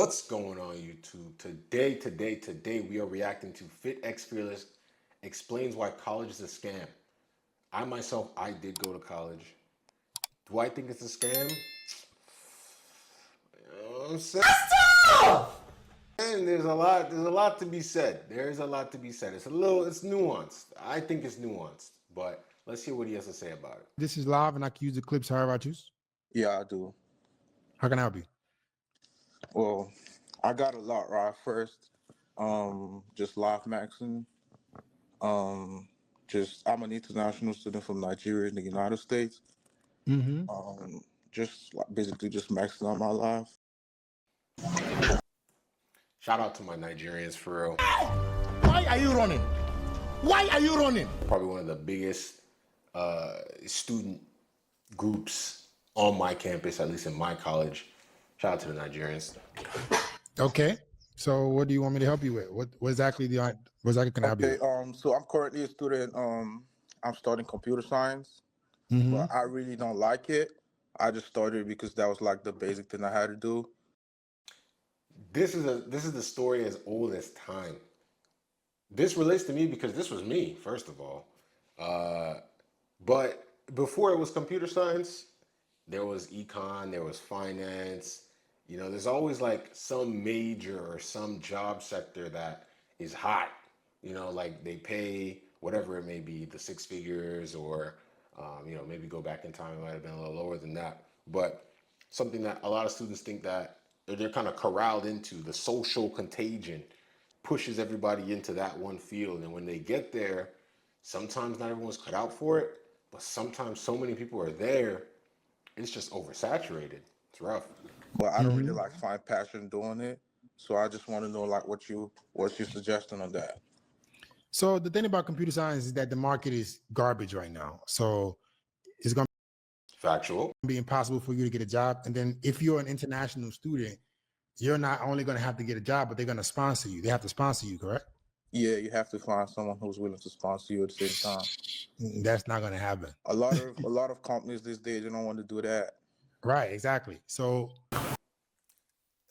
What's going on YouTube? Today we are reacting to FitXFearless explains why college is a scam. I myself, I did go to college. Do I think it's a scam? You know what I'm saying? And there's a lot to be said. There's a lot to be said. It's nuanced. I think it's nuanced, but let's hear what he has to say about it. This is live and I can use the clips however I choose. Yeah, I do. How can I help you? Well, I got a lot right first. Just live maxing. Um, just I'm an international student from Nigeria in the United States. Mm-hmm. Just like basically just maxing out my life. Shout out to my Nigerians for real. Why are you running? Why are you running? Probably one of the biggest student groups on my campus, at least in my college. Shout out to the Nigerians. Okay. So what do you want me to help you with? What exactly can I help you Okay. with? So I'm currently a student. I'm studying computer science, Mm-hmm. but I really don't like it. I just started because that was like the basic thing I had to do. This is the story as old as time. This relates to me because this was me, first of all. But before it was computer science, there was econ, there was finance. You know, there's always like some major or some job sector that is hot. You know, like they pay whatever it may be, the six figures, or maybe go back in time, it might have been a little lower than that. But something that a lot of students think that they're kind of corralled into, the social contagion pushes everybody into that one field. And when they get there, sometimes not everyone's cut out for it, but sometimes so many people are there, it's just oversaturated. It's rough. But I don't really like find passion doing it. So I just want to know like what's your suggestion on that? So the thing about computer science is that the market is garbage right now. So it's going Factual. to be impossible for you to get a job. And then if you're an international student, you're not only going to have to get a job, but they're going to sponsor you. They have to sponsor you, correct? Yeah, you have to find someone who's willing to sponsor you at the same time. That's not going to happen. A lot of companies these days, they don't want to do that. Right, exactly. So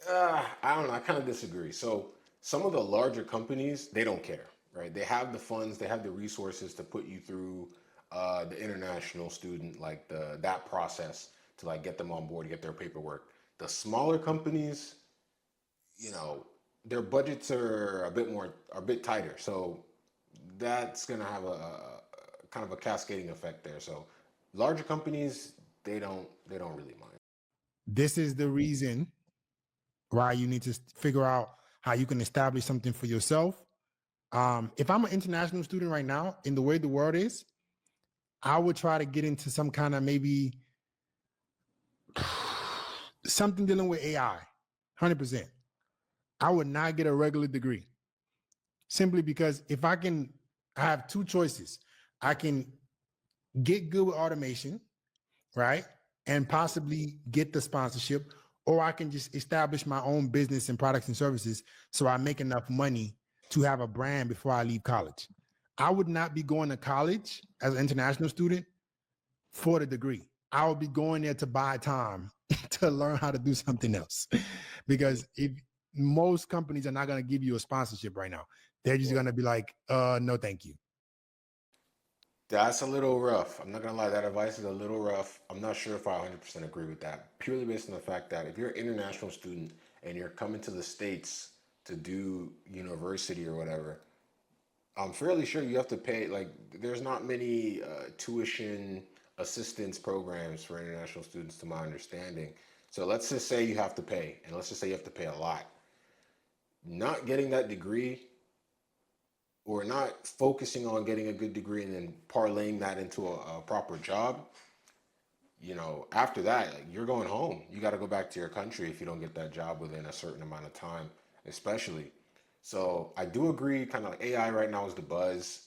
I don't know. I kind of disagree. So some of the larger companies, they don't care, right? They have the funds, they have the resources to put you through the international student, like that process to like get them on board, get their paperwork. The smaller companies, their budgets are a bit tighter. So that's gonna have a kind of a cascading effect there. So larger companies, they don't really mind. this is the reason why you need to figure out how you can establish something for yourself. If I'm an international student right now, in the way the world is, I would try to get into some kind of maybe something dealing with AI, 100%. I would not get a regular degree simply because I have two choices. I can get good with automation, right? And possibly get the sponsorship, or I can just establish my own business and products and services so I make enough money to have a brand before I leave college. I would not be going to college as an international student for the degree. I would be going there to buy time to learn how to do something else. Because if most companies are not going to give you a sponsorship right now, they're just going to be like, no, thank you. That's a little rough. I'm not gonna lie, that advice is a little rough. I'm not sure if I 100% agree with that. Purely based on the fact that if you're an international student and you're coming to the States to do university or whatever, I'm fairly sure you have to pay. Like, there's not many tuition assistance programs for international students, to my understanding. So let's just say you have to pay, and let's just say you have to pay a lot. Not getting that degree, or not focusing on getting a good degree and then parlaying that into a proper job, after that, like, you're going home. You got to go back to your country if you don't get that job within a certain amount of time, especially. So I do agree, kind of like AI right now is the buzz.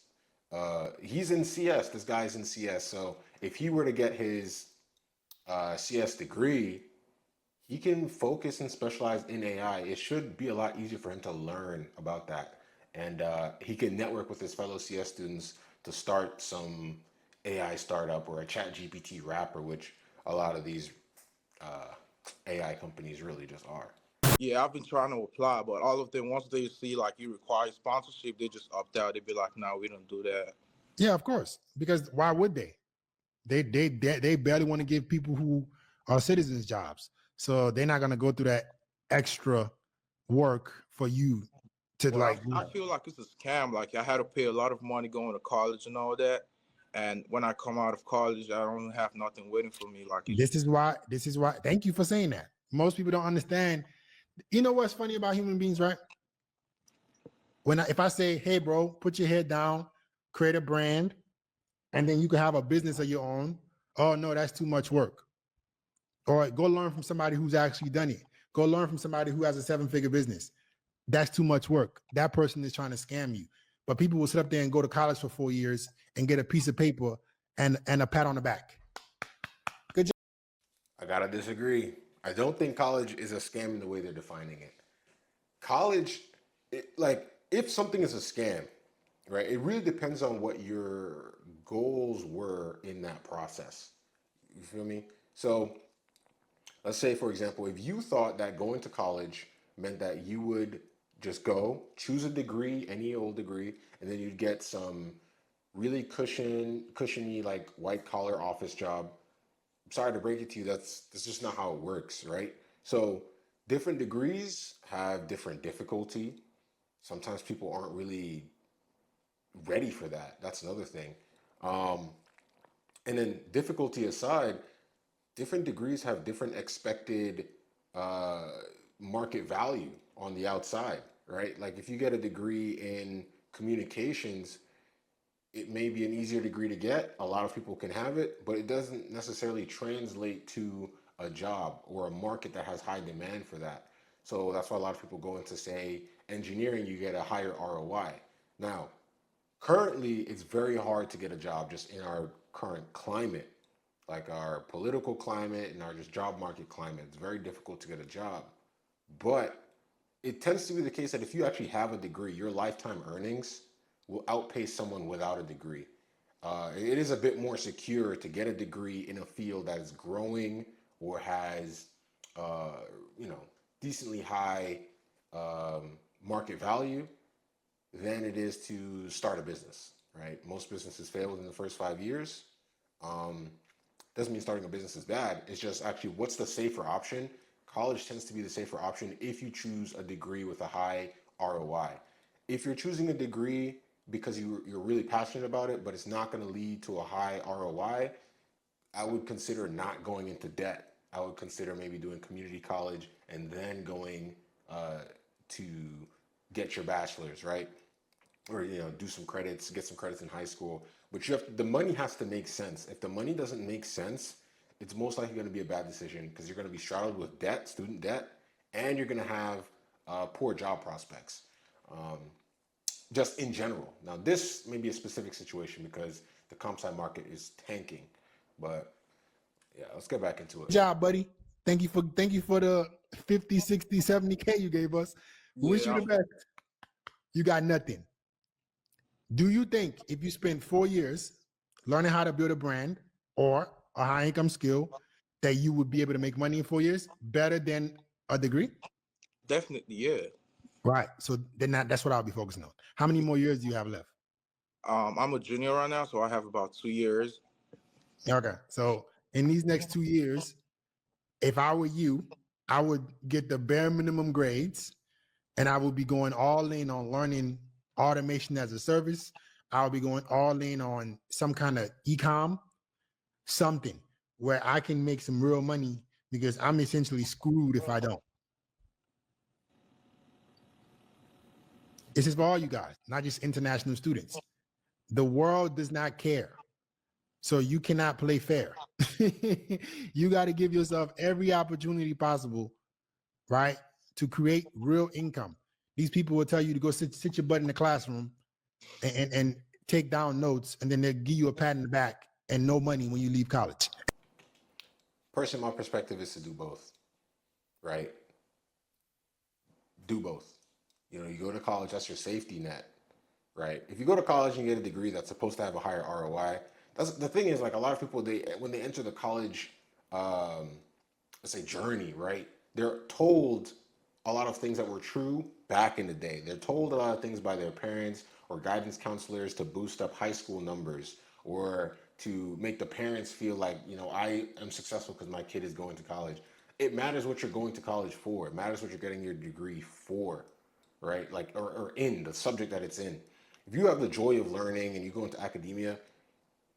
He's in CS. This guy's in CS. So if he were to get his CS degree, he can focus and specialize in AI. It should be a lot easier for him to learn about that. And he can network with his fellow CS students to start some AI startup or a chat GPT wrapper, which a lot of these AI companies really just are. Yeah, I've been trying to apply, but all of them, once they see like you require sponsorship, they just opt out. They be like, "No, we don't do that." Yeah, of course. Because why would they? They barely want to give people who are citizens jobs. So they're not gonna go through that extra work for you to But like. I feel like it's a scam. Like I had to pay a lot of money going to college and all that, and when I come out of college, I don't have nothing waiting for me. Like it's This is why. This is why. Thank you for saying that. Most people don't understand. You know what's funny about human beings, right? If I say, "Hey, bro, put your head down, create a brand, and then you can have a business of your own." Oh no, that's too much work. Or go learn from somebody who's actually done it. Go learn from somebody who has a 7-figure business. That's too much work. That person is trying to scam you. But people will sit up there and go to college for 4 years and get a piece of paper and a pat on the back. Good job. I gotta disagree. I don't think college is a scam in the way they're defining it. College, like, if something is a scam, right, it really depends on what your goals were in that process. You feel me? So, let's say, for example, if you thought that going to college meant that you would just go, choose a degree, any old degree, and then you'd get some really cushiony, like white collar office job. I'm sorry to break it to you, that's just not how it works, right? So different degrees have different difficulty. Sometimes people aren't really ready for that. That's another thing. Um, and then difficulty aside, different degrees have different expected uh, market value on the outside, right? Like if you get a degree in communications, it may be an easier degree to get. A lot of people can have it, but it doesn't necessarily translate to a job or a market that has high demand for that. So that's why a lot of people go into, say, engineering, you get a higher ROI. Now, currently, it's very hard to get a job just in our current climate, like our political climate and our just job market climate. It's very difficult to get a job. But it tends to be the case that if you actually have a degree, your lifetime earnings will outpace someone without a degree. It is a bit more secure to get a degree in a field that is growing or has, uh, you know, decently high market value than it is to start a business, right? Most businesses fail within the first 5 years. Um, doesn't mean starting a business is bad. It's just actually what's the safer option. College tends to be the safer option if you choose a degree with a high ROI. If you're choosing a degree because you're really passionate about it, but it's not going to lead to a high ROI, I would consider not going into debt. I would consider maybe doing community college and then going to get your bachelor's, right? Or do some credits, get some credits in high school. But the money has to make sense. If the money doesn't make sense, it's most likely going to be a bad decision because you're going to be straddled with debt, student debt, and you're going to have poor job prospects, um, just in general. Now, this may be a specific situation because the comp sci market is tanking. But yeah, let's get back into it. Good job, buddy. Thank you for the 50, 60, 70K you gave us. Wish you yeah, the best. You got nothing. Do you think if you spend 4 years learning how to build a brand or a high income skill, that you would be able to make money in 4 years better than a degree? definitely, yeah. Right. So then that's what I'll be focusing on. How many more years do you have left? I'm a junior right now, so I have about 2 years. Okay. So in these next 2 years, if I were you, I would get the bare minimum grades and I would be going all in on learning automation as a service. I'll be going all in on some kind of e-com, something where I can make some real money because I'm essentially screwed if I don't. This is for all you guys, not just international students. The world does not care. So you cannot play fair. You got to give yourself every opportunity possible, right? To create real income. These people will tell you to go sit your butt in the classroom and take down notes, and then they'll give you a pat in the back and no money when you leave college. Personally, my perspective is to do both, right? Do both. You go to college, that's your safety net, right? If you go to college and you get a degree that's supposed to have a higher ROI, that's the thing is like a lot of people when they enter the college, um, let's say journey, right? They're told a lot of things that were true back in the day. They're told a lot of things by their parents or guidance counselors to boost up high school numbers or to make the parents feel like, I am successful because my kid is going to college. It matters what you're going to college for. It matters what you're getting your degree for, right? Like, or in the subject that it's in. If you have the joy of learning and you go into academia,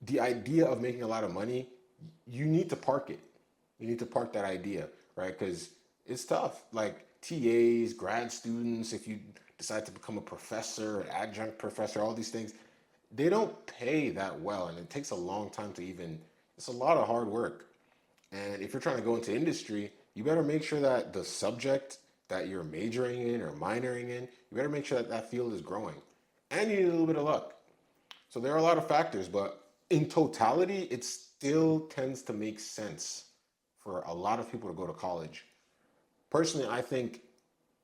the idea of making a lot of money, you need to park it. You need to park that idea, right? Because it's tough. Like TAs, grad students, if you decide to become a professor, an adjunct professor, all these things, they don't pay that well. And it takes a long time to even, it's a lot of hard work. And if you're trying to go into industry, you better make sure that the subject that you're majoring in or minoring in, you better make sure that that field is growing. And you need a little bit of luck. So there are a lot of factors, but in totality, it still tends to make sense for a lot of people to go to college. Personally, I think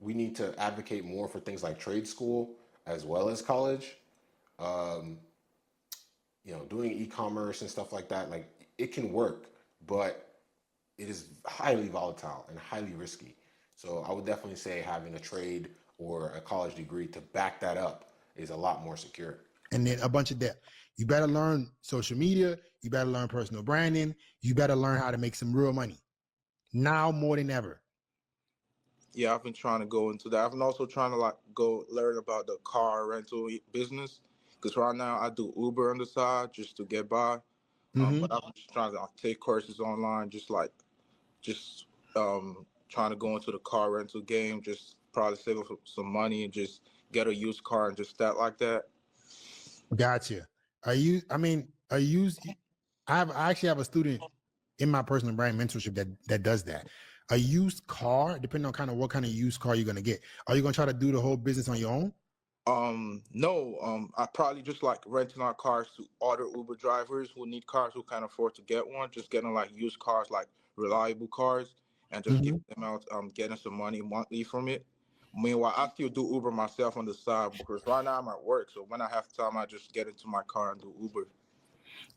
we need to advocate more for things like trade school as well as college. Um, doing e-commerce and stuff like that, like it can work, but it is highly volatile and highly risky. So I would definitely say having a trade or a college degree to back that up is a lot more secure. And then a bunch of debt. You better learn social media. You better learn personal branding. You better learn how to make some real money now more than ever. Yeah, I've been trying to go into that. I've been also trying to like go learn about the car rental business because right now I do Uber on the side just to get by. Mm-hmm. But I'm just trying to take courses online, just trying to go into the car rental game, just probably save up some money and just get a used car and just that like that. Gotcha. I actually have a student in my personal brand mentorship that does that. A used car, depending on kind of what kind of used car you're gonna get. Are you gonna try to do the whole business on your own? No, I probably just like renting out cars to other Uber drivers who need cars who can't afford to get one, just getting like used cars, like reliable cars, and just Mm-hmm. giving them out, getting some money monthly from it. Meanwhile, I still do Uber myself on the side because right now I'm at work, so when I have time, I just get into my car and do Uber.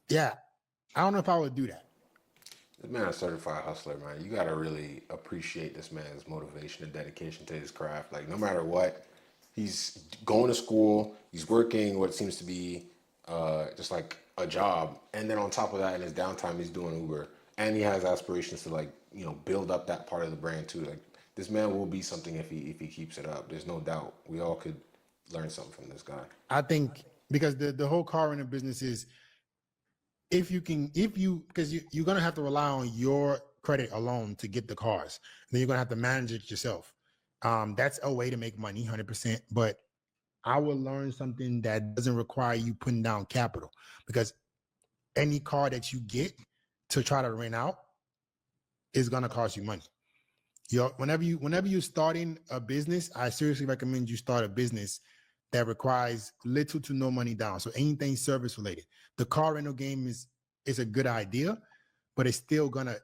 Yeah, I don't know if I would do that. This man is a certified hustler, man. You gotta really appreciate this man's motivation and dedication to his craft. Like no matter what, he's going to school, he's working what seems to be just like a job, and then on top of that, in his downtime, he's doing Uber, and he has aspirations to like build up that part of the brand too. Like this man will be something if he keeps it up. There's no doubt. We all could learn something from this guy. I think because the whole car rental business is because you're gonna have to rely on your credit alone to get the cars. And then you're gonna have to manage it yourself. That's a way to make money, 100%. But I will learn something that doesn't require you putting down capital because any car that you get to try to rent out is gonna cost you money. Whenever you're starting a business, I seriously recommend you start a business that requires little to no money down. So anything service related. The car rental game is a good idea, but it's still gonna,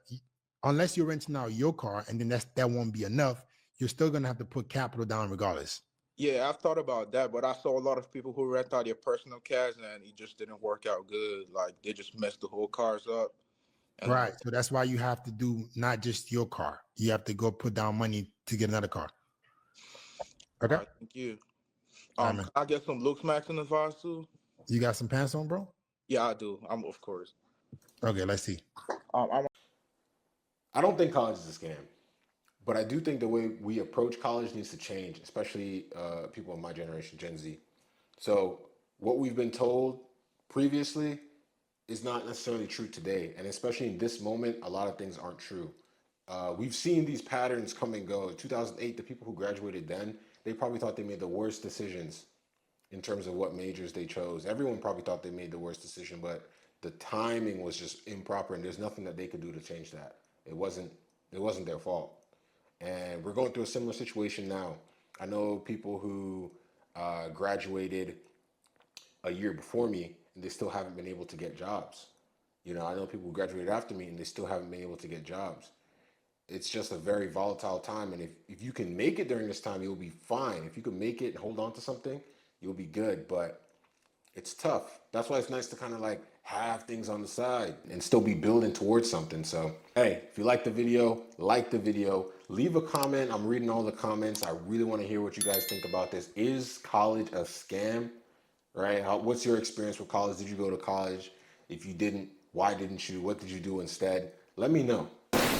unless you're renting out your car, and then that won't be enough. You're still gonna have to put capital down regardless. Yeah, I've thought about that, but I saw a lot of people who rent out their personal cars and it just didn't work out good. Like they just messed the whole cars up. And Right. So that's why you have to do not just your car. You have to go put down money to get another car. all Okay. right, thank you. All right, man. Can I get some Luke's Max in advice too? You got some pants on, bro? Yeah, I do. I'm of course. Okay, let's see. I'm I don't think college is a scam. But I do think the way we approach college needs to change, especially people in my generation, Gen Z. So what we've been told previously is not necessarily true today, and especially in this moment, a lot of things aren't true. We've seen these patterns come and go. 2008, the people who graduated then, they probably thought they made the worst decisions in terms of what majors they chose. Everyone probably thought they made the worst decision, but the timing was just improper, and there's nothing that they could do to change that. It wasn't. It wasn't their fault. And we're going through a similar situation now. I know people who graduated a year before me and they still haven't been able to get jobs. I know people who graduated after me and they still haven't been able to get jobs. It's just a very volatile time. And if you can make it during this time, you'll be fine. If you can make it and hold on to something, you'll be good. But it's tough. That's why it's nice to kind of like have things on the side and still be building towards something. So, hey, if you like the video, Leave a comment. I'm reading all the comments. I really want to hear what you guys think about this. Is college a scam? Right? What's your experience with college? Did you go to college? If you didn't, why didn't you? What did you do instead? Let me know.